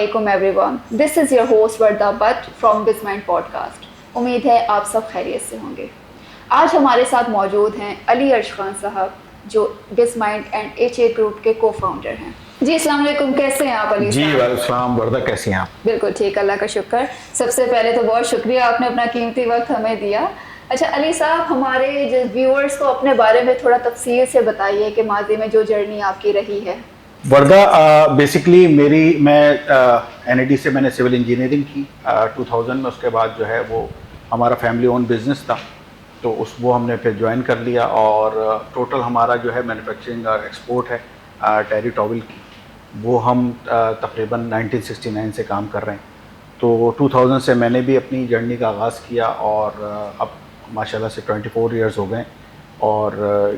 अस्सलामुअलैकुम everyone, this is your host Warda Bhatt from Bizmind podcast. उम्मीद है आप सब खैरियत से होंगे। आज हमारे साथ मौजूद हैं अली अर्श खान साहब, जो बिजमाइंड एंड एचए ग्रुप के को फाउंडर हैं। जी अस्सलाम वालेकुम, कैसे हैं आप अली जी साहब? वालेकुम सलाम वर्दा, कैसे हैं आप? बिल्कुल ठीक, अल्लाह का शुक्र। सबसे पहले तो बहुत शुक्रिया, आपने अपना कीमती वक्त हमें दिया। अच्छा अली साहब, हमारे जो व्यूअर्स को अपने बारे में थोड़ा तफसील से बताइए कि माजी में जो जर्नी आपकी रही है। वर्दा, बेसिकली मैं एनआईटी से मैंने सिविल इंजीनियरिंग की 2000 में। उसके बाद जो है वो हमारा फैमिली ओन बिजनेस था, तो वो हमने फिर ज्वाइन कर लिया। और टोटल हमारा जो है मैन्युफैक्चरिंग और एक्सपोर्ट है टेरी टॉवल की, वो हम तकरीबन 1969 से काम कर रहे हैं। तो 2000 से मैंने भी अपनी जर्नी का आगाज़ किया और अब माशाल्लाह से 24 इयर्स हो गए। और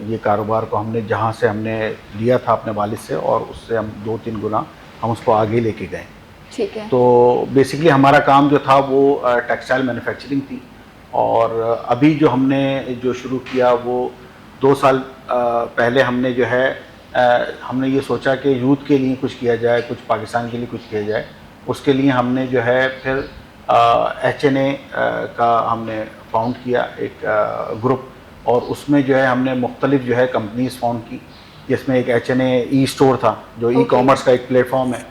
ये कारोबार को हमने जहाँ से हमने लिया था अपने वालिद से, और उससे हम 2-3 गुना हम उसको आगे लेके गए। ठीक है। तो बेसिकली हमारा काम जो था वो टेक्सटाइल मैन्युफैक्चरिंग थी। और अभी जो हमने जो शुरू किया वो 2 साल पहले हमने जो है हमने ये सोचा कि यूथ के लिए कुछ किया जाए, कुछ पाकिस्तान के लिए कुछ किया जाए। उसके लिए हमने जो है फिर HNA का हमने फाउंड किया एक ग्रुप, और उसमें जो है हमने मुख्तलिफ जो है कंपनीज फाउंड की, जिसमें एक HNA ई स्टोर था जो ई कॉमर्स का एक प्लेटफॉर्म है,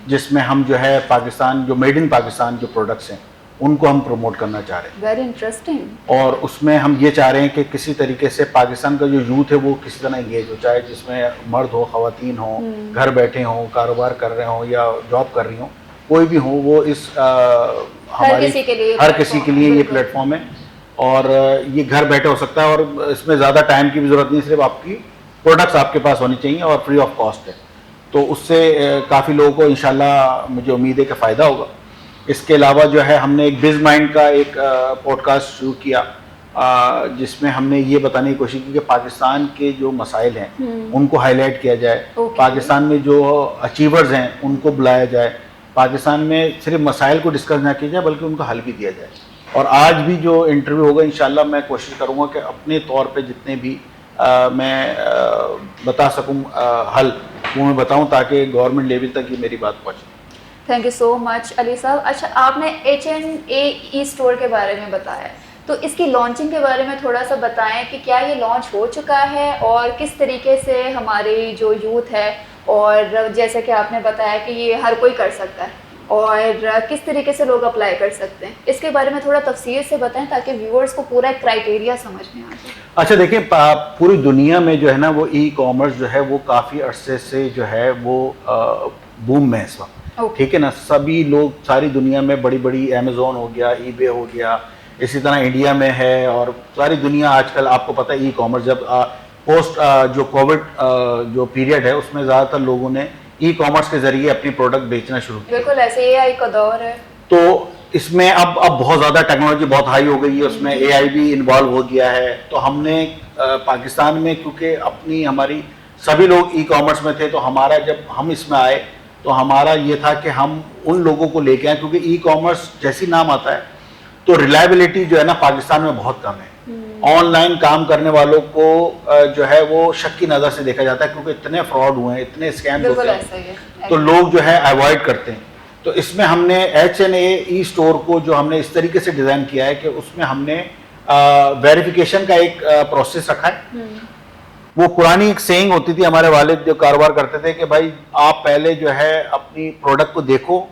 जिसमें हम जो है पाकिस्तान, जो मेड इन पाकिस्तान जो प्रोडक्ट्स हैं उनको हम प्रमोट करना चाह रहे हैं। Very interesting. और उसमें हम ये चाह रहे हैं कि किसी तरीके से पाकिस्तान का जो यूथ है वो किसी तरह इंगेज हो, चाहे जिसमें मर्द हो, ख़वातीन हो, घर बैठे हों, कारोबार कर रहे हों या जॉब कर रही हों, कोई भी हो, वो इस हर किसी के लिए ये प्लेटफॉर्म है। और ये घर बैठे हो सकता है, और इसमें ज़्यादा टाइम की भी ज़रूरत नहीं, सिर्फ आपकी प्रोडक्ट्स आपके पास होनी चाहिए और फ्री ऑफ कॉस्ट है। तो उससे काफ़ी लोगों को इंशाल्लाह मुझे उम्मीद है कि फ़ायदा होगा। इसके अलावा जो है हमने एक बिज माइंड का एक पॉडकास्ट शुरू किया, जिसमें हमने ये बताने की कोशिश की कि पाकिस्तान के जो मसाइल हैं उनको हाईलाइट किया जाए, पाकिस्तान में जो अचीवर्स हैं उनको बुलाया जाए, पाकिस्तान में सिर्फ मसाइल को डिस्कस ना किया जाए बल्कि उनका हल भी दिया जाए। और आज भी जो इंटरव्यू होगा इंशाल्लाह मैं कोशिश करूँगा कि अपने तौर पे जितने भी मैं बता सकूँ हल, वो मैं बताऊँ ताकि गवर्नमेंट लेवल तक ये मेरी बात पहुँचे। Thank you so much Ali साहब। अच्छा, आपने HNA ई स्टोर के बारे में बताया, तो इसकी लॉन्चिंग के बारे में थोड़ा सा बताएं कि क्या ये लॉन्च हो चुका है और किस तरीके से हमारी जो यूथ है, और जैसे कि आपने बताया कि ये हर कोई कर सकता है, और किस तरीके से लोग अप्लाई कर सकते हैं, इसके बारे में थोड़ा तफसील से बताएं ताकि व्यूअर्स को पूरा क्राइटेरिया समझ में आ जाए। अच्छा देखिए, पूरी दुनिया में जो है ना वो ई कॉमर्स जो है वो काफ़ी अरसे से जो है वो बूम में है इस वक्त। ठीक है ना, सभी लोग सारी दुनिया में, बड़ी बड़ी अमेज़ॉन हो गया, eBay हो गया, इसी तरह इंडिया में है, और सारी दुनिया आजकल आपको पता है ई कॉमर्स, जब पोस्ट जो कोविड जो पीरियड है उसमें ज़्यादातर लोगों ने ई कॉमर्स के ज़रिए अपनी प्रोडक्ट बेचना शुरू किया। बिल्कुल, ऐसे AI का दौर है, तो इसमें अब बहुत ज़्यादा टेक्नोलॉजी बहुत हाई हो गई है, उसमें AI भी इन्वॉल्व हो गया है। तो हमने पाकिस्तान में, क्योंकि अपनी हमारी सभी लोग ई कॉमर्स में थे, तो हमारा जब हम इसमें आए तो हमारा ये था कि हम उन लोगों को लेके आए, क्योंकि ई कॉमर्स जैसी नाम आता है तो रिलायबिलिटी जो है ना पाकिस्तान में बहुत कम है। ऑनलाइन काम करने वालों को जो है वो शक की नज़र से देखा जाता है, क्योंकि इतने फ्रॉड हुए हैं, इतने स्कैम होते हैं, तो लोग जो है अवॉइड करते हैं। तो इसमें हमने HNA ई स्टोर को जो हमने इस तरीके से डिज़ाइन किया है कि उसमें हमने वेरिफिकेशन का एक प्रोसेस रखा है। वो पुरानी एक सेइंग होती थी, हमारे वालिद जो कारोबार करते थे, कि भाई आप पहले जो है अपनी प्रोडक्ट को देखो,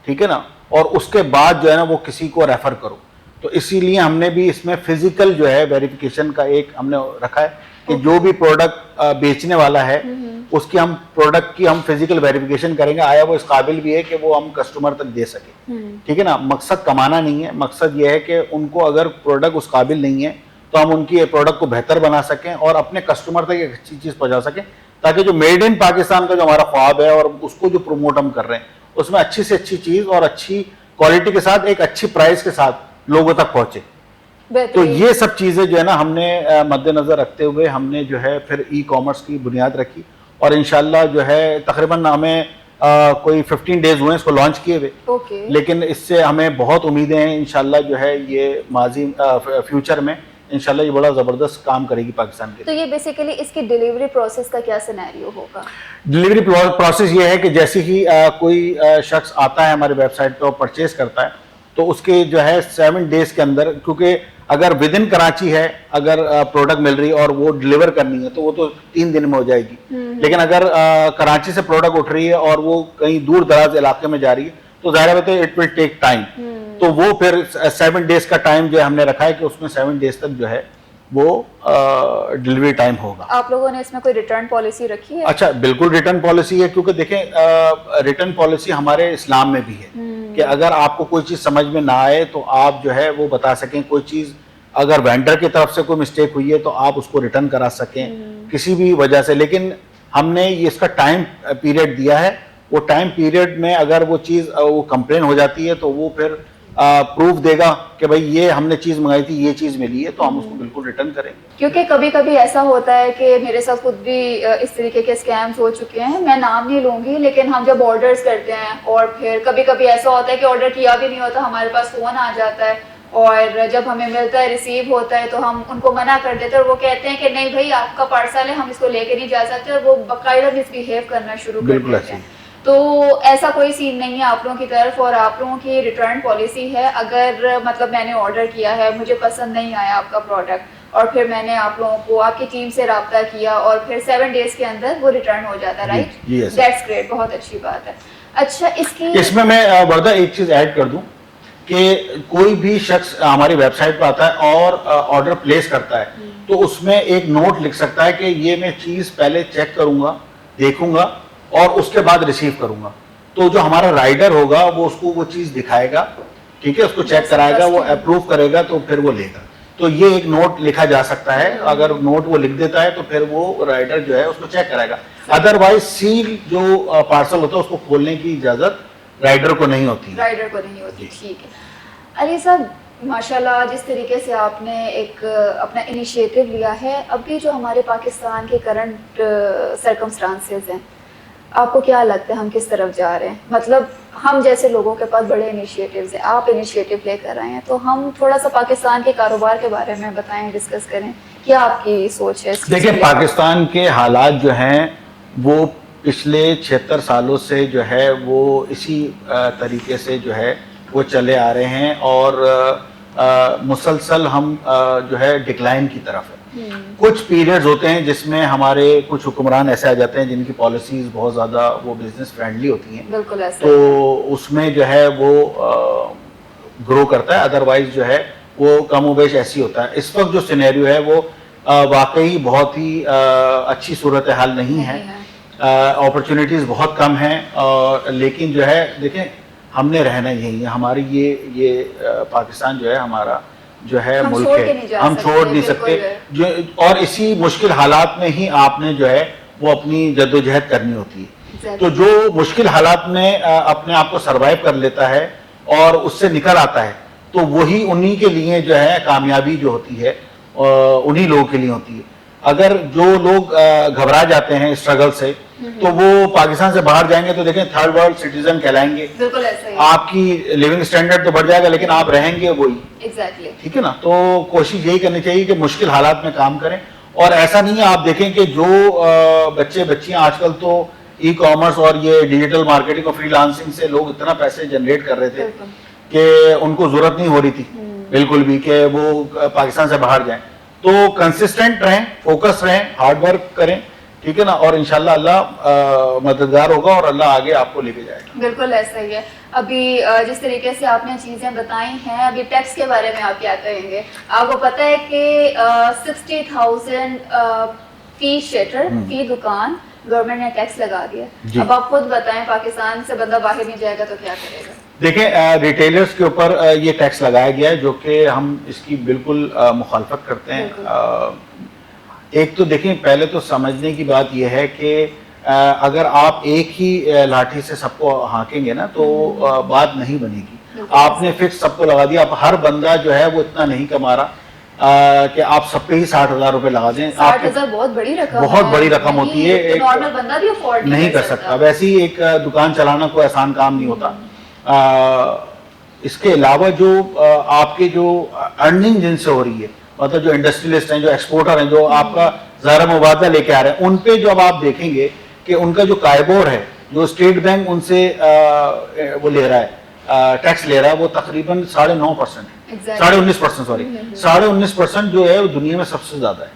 ठीक है ना, और उसके बाद जो है ना वो किसी को रेफर करो। तो इसीलिए हमने भी इसमें फिजिकल जो है वेरिफिकेशन का एक हमने रखा है कि जो भी प्रोडक्ट बेचने वाला है उसकी हम प्रोडक्ट की हम फिजिकल वेरिफिकेशन करेंगे, आया वो इस काबिल भी है कि वो हम कस्टमर तक दे सके। ठीक है ना, मकसद कमाना नहीं है, मकसद ये है कि उनको अगर प्रोडक्ट उस काबिल नहीं है तो हम उनकी प्रोडक्ट को बेहतर बना सकें और अपने कस्टमर तक एक अच्छी चीज़ पहुंचा सकें, ताकि जो मेड इन पाकिस्तान का जो हमारा ख्वाब है और उसको जो प्रमोट हम कर रहे हैं उसमें अच्छी से अच्छी चीज़ और अच्छी क्वालिटी के साथ एक अच्छी प्राइस के साथ लोगों तक पहुंचे। तो ये सब चीज़ें जो है ना हमने मद्देनज़र रखते हुए हमने जो है फिर ई कॉमर्स की बुनियाद रखी, और इंशाल्लाह जो है तकरीबन हमें कोई 15 डेज हुए इसको लॉन्च किए हुए। लेकिन इससे हमें बहुत उम्मीदें हैं, इंशाल्लाह जो है ये माजी फ्यूचर में इंशाल्लाह ये बड़ा ज़बरदस्त काम करेगी पाकिस्तान के तो ये बेसिकली इसकी डिलीवरी प्रोसेस का क्या सिनेरियो होगा? डिलीवरी प्रोसेस ये है कि जैसे ही कोई शख्स आता है हमारी वेबसाइट पे और परचेज करता है, तो उसके जो है 7 डेज के अंदर, क्योंकि अगर विद इन कराची है अगर प्रोडक्ट मिल रही है और वो डिलीवर करनी है तो वो तो 3 दिन में हो जाएगी। लेकिन अगर कराची से प्रोडक्ट उठ रही है और वो कहीं दूर दराज इलाके में जा रही है तो जाहिर बात है इट विल टेक टाइम। तो वो फिर 7 डेज का टाइम जो हमने रखा है कि उसमें 7 डेज तक जो है वो डिलीवरी टाइम होगा। आप लोगों ने इसमें कोई रिटर्न पॉलिसी रखी है? अच्छा, बिल्कुल रिटर्न पॉलिसी है, क्योंकि देखें रिटर्न पॉलिसी हमारे इस्लाम में भी है कि अगर आपको कोई चीज़ समझ में ना आए तो आप जो है वो बता सकें। कोई चीज़ अगर वेंडर की तरफ से कोई मिस्टेक हुई है तो आप उसको रिटर्न करा सकें किसी भी वजह से। लेकिन हमने ये इसका टाइम पीरियड दिया है, वो टाइम पीरियड में अगर वो चीज़ वो कंप्लेन हो जाती है तो वो फिर प्रूफ देगा कि भाई ये हमने चीज़ मंगाई थी, ये चीज़ मिली है, तो हम उसको बिल्कुल रिटर्न करेंगे। क्योंकि कभी कभी ऐसा होता है कि मेरे साथ खुद भी इस तरीके के स्कैम्स हो चुके हैं, मैं नाम नहीं लूंगी, लेकिन हम जब ऑर्डर्स करते हैं और फिर कभी कभी ऐसा होता है कि ऑर्डर किया भी नहीं होता, हमारे पास फ़ोन आ जाता है और जब हमें मिलता है, रिसीव होता है, तो हम उनको मना कर देते हैं और वो कहते हैं कि नहीं भाई आपका पार्सल है, हम इसको लेके नहीं जा सकते, और वो बाकायदा मिसबिहेव करना शुरू कर देते हैं। तो ऐसा कोई सीन नहीं है आप लोगों की तरफ, और आप लोगों की रिटर्न पॉलिसी है। अगर मतलब मैंने ऑर्डर किया है, मुझे पसंद नहीं आया आपका प्रोडक्ट और फिर मैंने आप लोगों को आपकी टीम से रब्ता किया और फिर 7 डेज के अंदर वो रिटर्न हो जाता है, राइट? दैट्स ग्रेट, बहुत अच्छी बात है। अच्छा, इसमें मैं वर्दा एक चीज़ ऐड कर दूं कि कोई भी शख्स हमारी वेबसाइट पर आता है और ऑर्डर प्लेस करता है तो उसमें एक नोट लिख सकता है कि ये मैं चीज़ पहले चेक करूंगा, देखूंगा और उसके बाद रिसीव करूंगा। तो जो हमारा राइडर होगा वो उसको वो चीज़ दिखाएगा, ठीक है, उसको चेक कराएगा, वो अप्रूव करेगा तो फिर वो लेगा। तो ये एक नोट लिखा जा सकता है, अगर नोट वो लिख देता है तो फिर वो राइडर जो है उसको चेक कराएगा। अदरवाइज सील जो पार्सल होता है उसको खोलने की इजाज़त राइडर को नहीं होती। ठीक है। अली साहब, माशाल्लाह जिस तरीके से आपने एक अपना इनिशिएटिव लिया है, अभी जो हमारे पाकिस्तान के करंट सर्कमस्टांसेस हैं, आपको क्या लगता है हम किस तरफ जा रहे हैं? मतलब हम जैसे लोगों के पास बड़े इनिशिएटिव्स हैं, आप इनिशिएटिव लेकर आए हैं, तो हम थोड़ा सा पाकिस्तान के कारोबार के बारे में बताएं, डिस्कस करें, क्या आपकी सोच है? देखिए, पाकिस्तान के हालात जो हैं वो पिछले 76 सालों से जो है वो इसी तरीके से जो है वो चले आ रहे हैं और मुसलसल हम जो है डिक्लाइन की तरफ है। कुछ पीरियड्स होते हैं जिसमें हमारे कुछ हुक्मरान ऐसे आ जाते हैं जिनकी पॉलिसीज बहुत ज़्यादा वो बिजनेस फ्रेंडली होती हैं, बिल्कुल ऐसा, तो उसमें जो है वो ग्रो करता है, अदरवाइज जो है वो कमोबेश ऐसी होता है। इस वक्त जो सिनेरियो है वो वाकई बहुत ही अच्छी सूरत हाल नहीं है, अपॉर्चुनिटीज़ बहुत कम हैं, लेकिन जो है देखें हमने रहना यही है, हमारी ये पाकिस्तान जो है हमारा जो है मुल्क है, हम छोड़ नहीं सकते जो, और इसी मुश्किल हालात में ही आपने जो है वो अपनी जद्दोजहद करनी होती है। तो जो मुश्किल हालात में अपने आप को सरवाइव कर लेता है और उससे निकल आता है, तो वही उन्हीं के लिए जो है कामयाबी जो होती है उन्हीं लोगों के लिए होती है। अगर जो लोग घबरा जाते हैं स्ट्रगल से तो वो पाकिस्तान से बाहर जाएंगे तो देखें थर्ड वर्ल्ड सिटीजन कहलाएंगे, बिल्कुल ऐसा ही। आपकी लिविंग स्टैंडर्ड तो बढ़ जाएगा लेकिन आप रहेंगे वही, एग्जैक्टली, ठीक है ना। तो कोशिश यही करनी चाहिए कि मुश्किल हालात में काम करें, और ऐसा नहीं है, आप देखें कि जो बच्चे बच्चियां आजकल तो ई कॉमर्स और ये डिजिटल मार्केटिंग और फ्रीलांसिंग से लोग इतना पैसे जनरेट कर रहे थे कि उनको जरूरत नहीं हो रही थी बिल्कुल भी कि वो पाकिस्तान से बाहर जाएं। तो कंसिस्टेंट रहें, फोकस रहें, हार्ड वर्क करें, ठीक है ना, और इंशाल्लाह अल्लाह मददगार होगा और अल्लाह आगे आपको लेके जाएगा। बिल्कुल ऐसा ही है। अभी जिस तरीके से आपने चीज़ें बताई हैं, अभी टैक्स के बारे में आप क्या कहेंगे? आपको पता है कि 60,000 फी शटर फी दुकान गवर्नमेंट ने टैक्स लगा दिया। अब आप खुद बताएं, पाकिस्तान से बंदा बाहर नहीं जाएगा तो क्या करेगा? देखें, रिटेलर्स के ऊपर ये टैक्स लगाया गया है जो कि हम इसकी बिल्कुल मुखालफत करते हैं। एक तो देखें, पहले तो समझने की बात यह है कि अगर आप एक ही लाठी से सबको हाँकेंगे ना तो बात नहीं बनेगी। आपने फिक्स सबको लगा दिया, अब हर बंदा जो है वो इतना नहीं कमा रहा कि आप सब पे ही 60,000 रुपए लगा दें। 60,000 बहुत बड़ी रकम, बहुत बड़ी रकम होती है, एक नॉर्मल बंदा भी अफोर्ड नहीं कर सकता। वैसे ही एक दुकान चलाना कोई आसान काम नहीं होता। इसके अलावा जो आपके जो अर्निंग जिनसे हो रही है मतलब जो इंडस्ट्रियलिस्ट हैं, जो एक्सपोर्टर हैं, जो आपका ज़ारा मुबादला लेके आ रहे हैं, उन पे जब आप देखेंगे कि उनका जो कायबोर है, जो स्टेट बैंक उनसे वो ले रहा है, टैक्स ले रहा है, वो तकरीबन 9.5% है, 19.5%, सॉरी 19.5% जो है वो दुनिया में सबसे ज़्यादा है,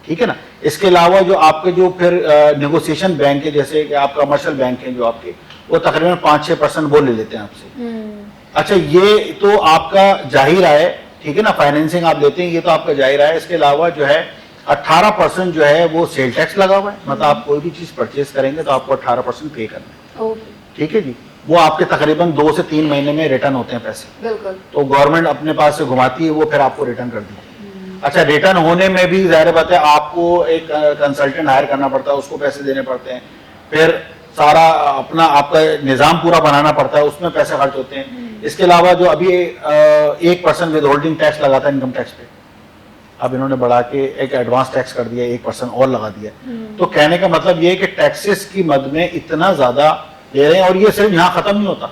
ठीक है ना। इसके अलावा जो आपके जो फिर नेगोशिएशन बैंक है, जैसे कि आप कमर्शियल बैंक हैं जो आपके, वो तकरीबन 5-6% वो ले लेते हैं आपसे। अच्छा, ये तो आपका जाहिर है, ठीक है ना, फाइनेंसिंग आप लेते हैं, ये तो आपका जाहिर है। इसके अलावा जो है 18% जो है वो सेल टैक्स लगा हुआ है, मतलब आप कोई भी चीज परचेज करेंगे तो आपको 18% पे करना है, ठीक है जी। वो आपके तकरीबन 2 से 3 महीने में रिटर्न होते हैं पैसे, बिल्कुल। तो गवर्नमेंट अपने पास से घुमाती है, वो फिर आपको रिटर्न कर दी। अच्छा, रिटर्न होने में भी जाहिर बात है आपको एक कंसल्टेंट हायर करना पड़ता है, उसको पैसे देने पड़ते हैं, फिर सारा अपना आपका निज़ाम पूरा बनाना पड़ता है, उसमें पैसे खर्च होते हैं। इसके अलावा जो अभी 1% विद होल्डिंग टैक्स लगा था इनकम टैक्स पे, अब इन्होंने बढ़ा के एक एडवांस टैक्स कर दिया, 1% और लगा दिया। तो कहने का मतलब ये है कि टैक्सेस की मद में इतना ज्यादा ले रहे हैं, और ये सिर्फ यहाँ खत्म नहीं होता।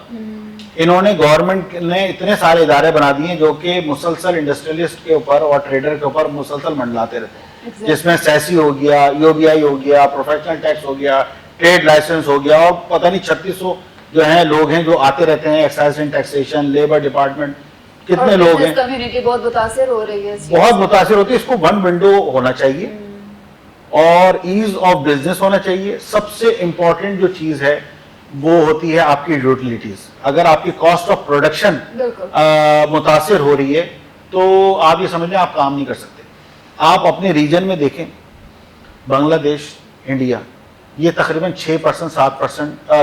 इन्होंने, गवर्नमेंट ने इतने सारे इदारे बना दिए जो कि मुसलसल इंडस्ट्रियलिस्ट के ऊपर और ट्रेडर के ऊपर मुसलसल मंडलाते रहते हैं, जिसमें सेसी हो गया, यूबीआई हो गया, प्रोफेशनल टैक्स हो गया, ट्रेड लाइसेंस हो गया, और पता नहीं 3600 जो है लोग हैं जो आते रहते हैं, excise and taxation, labour department, कितने लोग हैं। कम्युनिटी बहुत मुतासिर हो रही है, बहुत मुतासिर होती है। इसको वन विंडो होना चाहिए और ईज ऑफ बिजनेस होना चाहिए। सबसे इंपॉर्टेंट जो चीज है वो होती है आपकी यूटिलिटीज। अगर आपकी कॉस्ट ऑफ प्रोडक्शन मुतासिर हो रही है तो आप ये समझ लें आप काम नहीं कर सकते। आप अपने रीजन में देखें, बांग्लादेश, इंडिया, ये तकरीबन 6%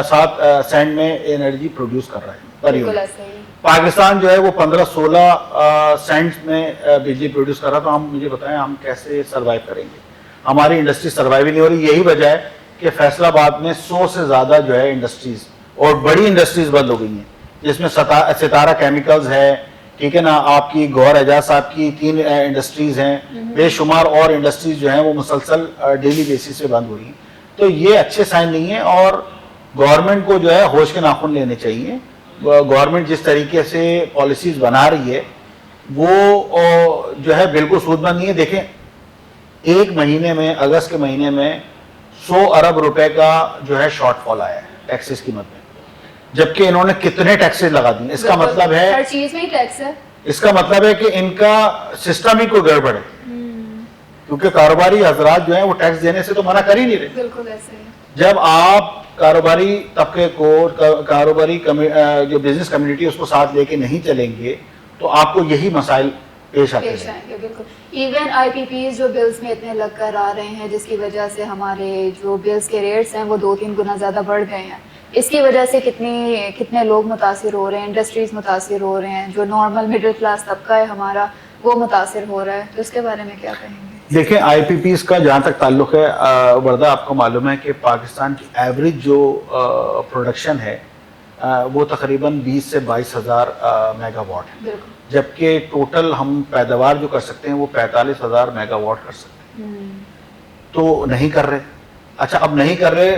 7 सेंट में एनर्जी प्रोड्यूस कर रहा है पर यूनिट। पाकिस्तान जो है वो 15-16 सेंट में बिजली प्रोड्यूस कर रहा है। तो हम, मुझे बताएं, हम कैसे सरवाइव करेंगे? हमारी इंडस्ट्री सरवाइव ही नहीं हो रही। यही वजह है कि फैसलाबाद में 100 से ज्यादा जो है इंडस्ट्रीज और बड़ी इंडस्ट्रीज बंद हो गई हैं, जिसमें सितारा केमिकल्स है, ठीक है ना, आपकी गौहर एजाज साहब की 3 इंडस्ट्रीज हैं, बेशुमार और इंडस्ट्रीज जो हैं वो मुसलसल डेली बेसिस पे बंद हो रही हैं। तो ये अच्छे साइन नहीं है और गवर्नमेंट को जो है होश के नाखून लेने चाहिए। गवर्नमेंट जिस तरीके से पॉलिसीज बना रही है वो जो है बिल्कुल सूदमंद नहीं है। देखें, एक महीने में, अगस्त के महीने में 100 अरब रुपए का जो है शॉर्टफॉल आया है टैक्सेस की मद में, जबकि इन्होंने कितने टैक्सेस लगा दिए। इसका मतलब है हर चीज में ही टैक्स है। इसका मतलब है कि इनका सिस्टम ही कोई गड़बड़ है, क्योंकि कारोबारी हजरात जो है वो टैक्स देने से तो मना कर ही नहीं रहे। बिल्कुल ऐसे है। जब आप कारोबारी तबके को, कारोबारी जो बिजनेस कम्युनिटी उसको साथ लेके नहीं चलेंगे तो आपको यही मसाइल पेश आएंगे। बिल्कुल। इवन आईपीपीज जो बिल्स में इतने लग कर आ रहे हैं, जिसकी वजह से हमारे जो बिल्स के रेट्स हैं वो 2-3 गुना ज़्यादा बढ़ गए हैं। इसकी वजह से कितने लोग मुतासिर हो रहे हैं, इंडस्ट्रीज मुतासिर हो रहे हैं, जो नॉर्मल मिडिल क्लास तबका है हमारा वो मुतासिर हो रहा है। तो इसके बारे में क्या कहेंगे? देखें, आईपीपीज का जहाँ तक ताल्लुक है, वर्दा, आपको मालूम है कि पाकिस्तान की एवरेज जो प्रोडक्शन है वो तकरीबन 20 से 22 हज़ार मेगावाट है, जबकि टोटल हम पैदावार जो कर सकते हैं वो 45,000 मेगावाट कर सकते हैं। तो नहीं कर रहे। अच्छा, अब नहीं कर रहे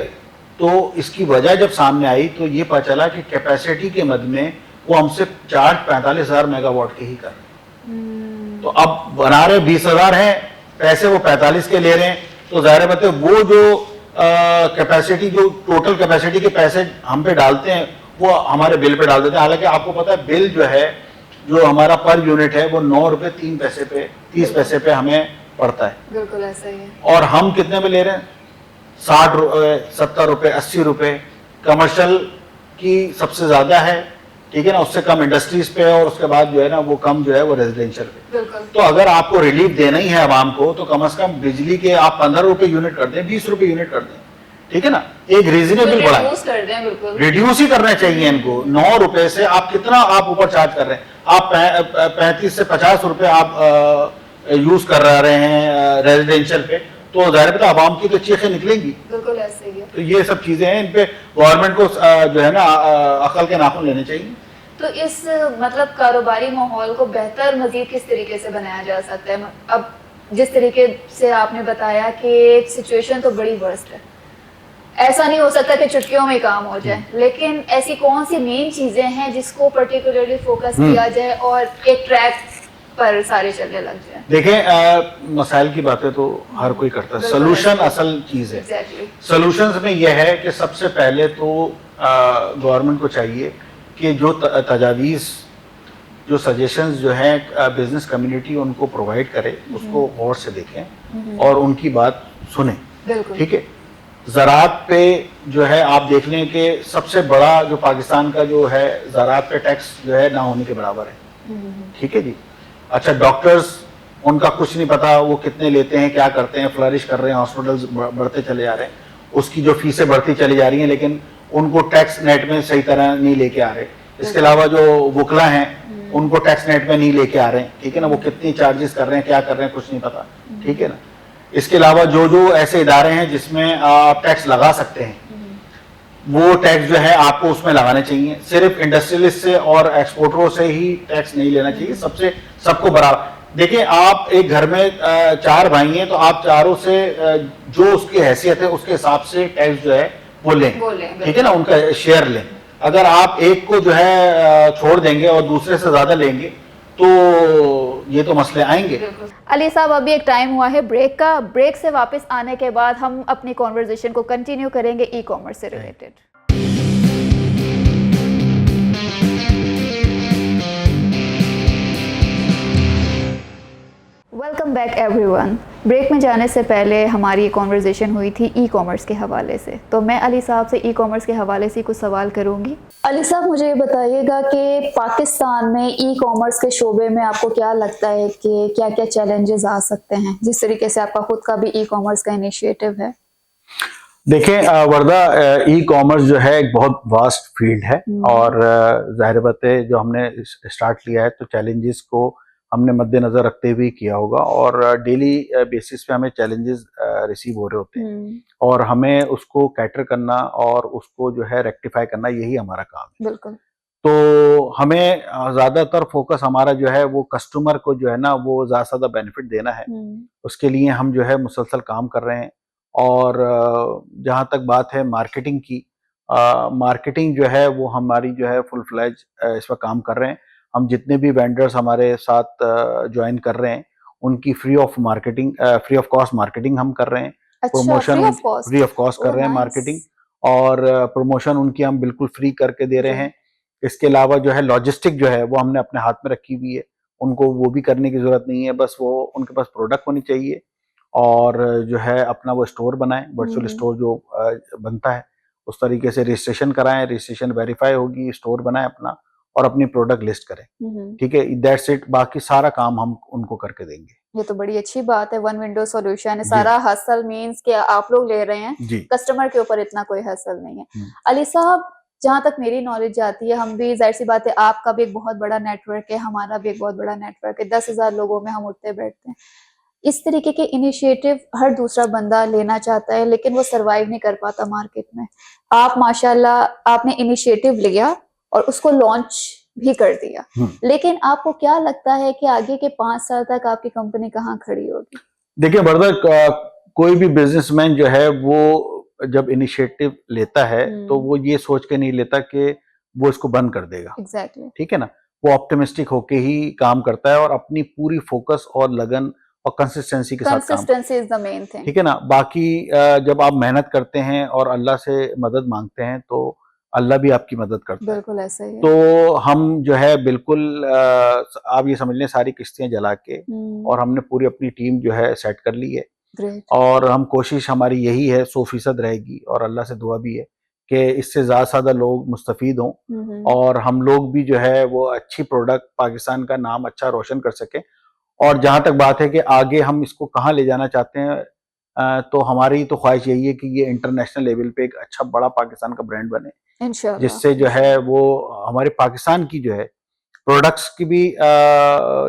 तो इसकी वजह जब सामने आई तो ये पता चला कि कैपेसिटी के मद में वो हमसे चार्ज 45,000 मेगावाट के ही कर रहे। तो अब बना रहे 20,000 हैं, पैसे वो 45 के ले रहे हैं, तो जाहिर बात है वो जो कैपेसिटी, जो टोटल कैपेसिटी के पैसे हम पे डालते हैं वो हमारे बिल पे डाल देते हैं। हालांकि आपको पता है बिल जो है, जो हमारा पर यूनिट है वो 9 रुपए 3 पैसे पे, 30 पैसे पे हमें पड़ता है। बिल्कुल ऐसा ही है। और हम कितने में ले रहे हैं? 60 रुपए, 70 रुपए, 80 रुपए। कमर्शियल की सबसे ज्यादा है, ठीक है ना, उससे कम इंडस्ट्रीज पे, और उसके बाद जो है ना वो कम जो है वो रेजिडेंशियल पे। तो अगर आपको रिलीफ देना ही है आवाम को तो कम से कम बिजली के आप 15 रुपए यूनिट कर दें, 20 रुपए यूनिट कर दें, ठीक है ना, एक रीजनेबल बढ़ा, रिड्यूस ही करना चाहिए इनको। 9 रुपए से आप कितना आप ऊपर चार्ज कर रहे हैं? आप 35 से 50 रुपए आप यूज कर रहे हैं रेजिडेंशियल पे, तो जाहिर है आवाम की तो चीखें निकलेंगी। बिल्कुल ऐसे ही है। तो ये सब चीजें हैं, इन पे गवर्नमेंट को जो है ना अकल के नाखून लेने चाहिए। तो इस मतलब कारोबारी माहौल को बेहतर मजीद किस तरीके से बनाया जा सकता है? अब जिस तरीके से आपने बताया कि सिचुएशन तो बड़ी वर्स्ट है, ऐसा नहीं हो सकता कि चुटकियों में काम हो जाए, लेकिन ऐसी कौन सी मेन चीजें हैं जिसको पर्टिकुलरली फोकस किया जाए और एक ट्रैक पर सारे चलने लग जाए। देखें, मसाइल की बातें तो हर कोई करता है, सोल्यूशन असल चीज है। एग्जैक्टली। सोल्यूशंस में यह है कि सबसे पहले तो गवर्नमेंट को चाहिए कि जो तजावीज़, जो सजेशंस जो हैं बिजनेस कम्युनिटी उनको प्रोवाइड करे, उसको गौर से देखें और उनकी बात सुने। बिल्कुल। ठीक है। ज़राअत पे जो है आप देख लें कि सबसे बड़ा जो पाकिस्तान का जो है ज़राअत पे टैक्स जो है ना होने के बराबर है। ठीक है जी। अच्छा, डॉक्टर्स, उनका कुछ नहीं पता वो कितने लेते हैं, क्या करते हैं, फ्लरिश कर रहे हैं, हॉस्पिटल्स बढ़ते चले जा रहे हैं, उसकी जो फीसें बढ़ती चली जा रही हैं, लेकिन उनको टैक्स नेट में सही तरह नहीं लेके आ रहे। इसके अलावा जो वकला हैं उनको टैक्स नेट में नहीं लेके आ रहे हैं। ठीक है ना, वो कितनी चार्जेस कर रहे हैं, क्या कर रहे हैं, कुछ नहीं पता। ठीक है ना। इसके अलावा जो जो ऐसे इदारे हैं जिसमें आप टैक्स लगा सकते हैं, वो टैक्स जो है आपको उसमें लगाने चाहिए। सिर्फ इंडस्ट्रियलिस्ट से और एक्सपोर्टरों से ही टैक्स नहीं लेना चाहिए, सबको बराबर। देखिए, आप एक घर में 4 भाई हैं, तो आप चारों से जो उसकी हैसियत है उसके हिसाब से टैक्स जो है वो लें। ठीक है ना, उनका शेयर लें। अगर आप एक को जो है छोड़ देंगे और दूसरे से ज्यादा लेंगे तो ये तो मसले आएंगे। अली साहब, अभी एक टाइम हुआ है ब्रेक का। ब्रेक से वापस आने के बाद हम अपनी कॉन्वर्जेशन को कंटिन्यू करेंगे ई कॉमर्स से related. Welcome back everyone. Break में जाने से पहले हमारी कॉन्वर्जेशन हुई थी ई कॉमर्स के हवाले से, तो मैं अली साहब से ई कॉमर्स के हवाले से कुछ सवाल करूंगी। अली साहब, मुझे ये बताइएगा कि पाकिस्तान में ई कॉमर्स के शोबे में आपको क्या लगता है कि क्या क्या चैलेंजेस आ सकते हैं, जिस तरीके से आपका खुद का भी ई कॉमर्स का इनिशिएटिव है? देखें वर्दा, ई कॉमर्स जो है एक बहुत वास्ट फील्ड है और जाहिर बात है जो हमने स्टार्ट लिया है तो चैलेंजेस को हमने मद्देनजर रखते हुए किया होगा और डेली बेसिस पे हमें चैलेंजेस रिसीव हो रहे होते हैं और हमें उसको कैटर करना और उसको जो है रेक्टिफाई करना, यही हमारा काम है। बिल्कुल। तो हमें ज्यादातर फोकस हमारा जो है वो कस्टमर को जो है ना वो ज्यादा बेनिफिट देना है। उसके लिए हम जो है मुसलसल काम कर रहे हैं और जहाँ तक बात है मार्केटिंग की, मार्केटिंग जो है वो हमारी जो है फुल फ्लैज इस पर काम कर रहे हैं। हम जितने भी वेंडर्स हमारे साथ ज्वाइन कर रहे हैं उनकी फ्री ऑफ कॉस्ट मार्केटिंग हम कर रहे हैं। प्रमोशन फ्री ऑफ कॉस्ट कर रहे हैं मार्केटिंग, और प्रमोशन उनकी हम बिल्कुल फ्री करके दे रहे हैं। इसके अलावा जो है लॉजिस्टिक जो है वो हमने अपने हाथ में रखी हुई है, उनको वो भी करने की जरूरत नहीं है, बस वो उनके पास प्रोडक्ट होनी चाहिए और जो है अपना वो स्टोर बनाएं, वर्चुअल स्टोर जो बनता है उस तरीके से रजिस्ट्रेशन कराएं, रजिस्ट्रेशन वेरीफाई होगी, स्टोर बनाएं अपना और अपनी प्रोडक्ट लिस्ट करें। ठीक है, दैट्स इट। बाकी सारा काम हम उनको करके देंगे। ये तो बड़ी अच्छी बात है, वन विंडो सॉल्यूशन है। सारा हसल मींस कि आप लोग ले रहे हैं, कस्टमर के ऊपर इतना कोई हसल नहीं है। अली साहब, जहाँ तक मेरी नॉलेज जाती है, हम भी जाहिर सी बात है, आपका भी एक बहुत बड़ा नेटवर्क है, हमारा भी एक बहुत बड़ा नेटवर्क है, 10,000 लोगों में हम उठते बैठते हैं। इस तरीके के इनिशिएटिव हर दूसरा बंदा लेना चाहता है लेकिन वो सरवाइव नहीं कर पाता मार्केट में। आप माशाल्लाह आपने इनिशिएटिव लिया और उसको लॉन्च भी कर दिया, लेकिन आपको क्या लगता है कि आगे के 5 साल तक आपकी कंपनी कहाँ खड़ी होगी? देखिए बरदर, कोई भी बिजनेसमैन जो है वो जब इनिशिएटिव लेता है तो वो ये सोच के नहीं लेता कि वो इसको बंद कर देगा। एग्जैक्टली। ठीक है ना, वो ऑप्टिमिस्टिक होके ही काम करता है और अपनी पूरी फोकस और लगन और कंसिस्टेंसी के साथ काम। Consistency is the main thing. ठीक है ना, बाकी जब आप मेहनत करते हैं और अल्लाह से मदद मांगते हैं तो अल्लाह भी आपकी मदद करता है। बिल्कुल ऐसा ही है। तो हम जो है बिल्कुल आप ये समझ लें सारी किस्तियां जला के और हमने पूरी अपनी टीम जो है सेट कर ली है। और हम कोशिश हमारी यही है 100% रहेगी और अल्लाह से दुआ भी है कि इससे ज़्यादा लोग मुस्तफीद हों और हम लोग भी जो है वो अच्छी प्रोडक्ट, पाकिस्तान का नाम अच्छा रोशन कर सकें। और जहाँ तक बात है कि आगे हम इसको कहाँ ले जाना चाहते हैं, तो हमारी तो ख्वाहिश यही है कि ये इंटरनेशनल लेवल पे एक अच्छा बड़ा पाकिस्तान का ब्रांड बने, जिससे जो है वो हमारे पाकिस्तान की जो है प्रोडक्ट्स की भी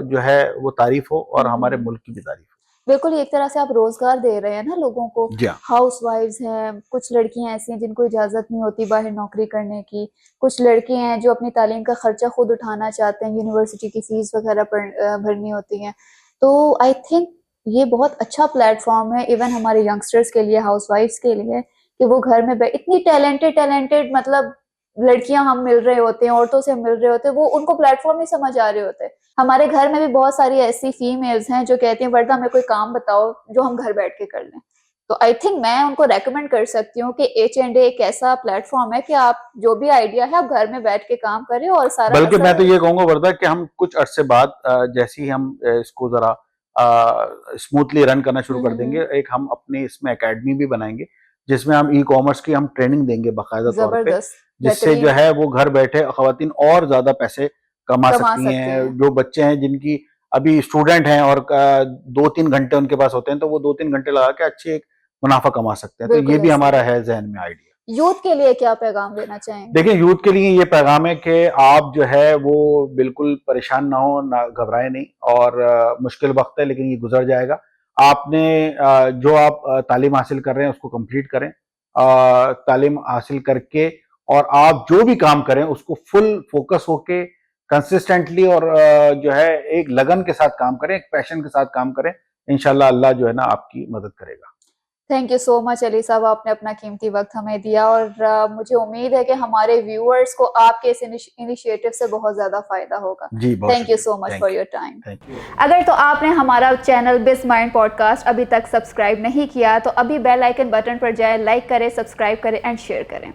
जो है वो तारीफ हो और हमारे मुल्क की भी तारीफ हो। बिल्कुल, एक तरह से आप रोजगार दे रहे हैं ना लोगों को। हाउस वाइफ्स हैं, कुछ लड़कियां ऐसी हैं जिनको इजाजत नहीं होती बाहर नौकरी करने की, कुछ लड़के हैं जो अपनी तालीम का खर्चा खुद उठाना चाहते हैं, यूनिवर्सिटी की फीस वगैरह भरनी होती है। तो आई थिंक ये बहुत अच्छा प्लेटफॉर्म है इवन हमारे यंगस्टर्स के लिए, हाउस वाइफ्स के लिए, कि वो घर में इतनी टैलेंटेड मतलब लड़कियां हम मिल रहे होते हैं, औरतों से मिल रहे होते हैं, वो उनको प्लेटफॉर्म नहीं समझ आ रहे होते हमारे घर में भी बहुत सारी ऐसी फीमेल्स हैं जो कहती हैं वर्दा हमें कोई काम बताओ जो हम घर बैठ के कर लें। तो आई थिंक मैं उनको रेकमेंड कर सकती हूँ कि H&A एक ऐसा प्लेटफॉर्म है कि आप जो भी आइडिया है आप घर में बैठ के काम करें और सारा बल्कि मैं तो असर। ये कहूंगा वर्दा कि हम कुछ अरसे बाद जैसे ही हम इसको जरा स्मूथली रन करना शुरू कर देंगे, एक हम अपने इसमें एकेडमी भी बनाएंगे जिसमें हम ई कॉमर्स की हम ट्रेनिंग देंगे बाकायदा तौर पे, जबरदस्त, जिससे जो बेहतरीन, है वो घर बैठे खवातीन और ज्यादा पैसे कमा कमा सकती सकते हैं। हैं। जो बच्चे हैं जिनकी अभी स्टूडेंट हैं और 2-3 घंटे उनके पास होते हैं, तो वो 2-3 घंटे लगा के अच्छी एक मुनाफा कमा सकते हैं। तो ये बिल्कुल भी ऐसा हमारा ही। है जहन में आइडिया। यूथ के लिए क्या पैगाम देना चाहेंगे? देखिए, यूथ के लिए ये पैगाम है कि आप जो है वो बिल्कुल परेशान ना हो, ना घबराए नहीं, और मुश्किल वक्त है लेकिन ये गुजर जाएगा। आपने जो आप तालीम हासिल कर रहे हैं उसको कंप्लीट करें। तालीम हासिल करके और आप जो भी काम करें उसको फुल फोकस होके कंसिस्टेंटली और जो है एक लगन के साथ काम करें, एक पैशन के साथ काम करें। इंशाल्लाह अल्लाह जो है ना आपकी मदद करेगा। Thank you so much Ali साहब, आपने अपना कीमती वक्त हमें दिया और मुझे उम्मीद है कि हमारे व्यूअर्स को आपके इस इनिशिएटिव से बहुत ज़्यादा फ़ायदा होगा। जी, बहुत थैंक यू शुक्रिया। So much thank for you. Your time. Thank you. अगर तो आपने हमारा चैनल बिज माइंड पॉडकास्ट अभी तक सब्सक्राइब नहीं किया तो अभी बेल आइकन बटन पर जाए, लाइक करें, सब्सक्राइब करें एंड शेयर करें।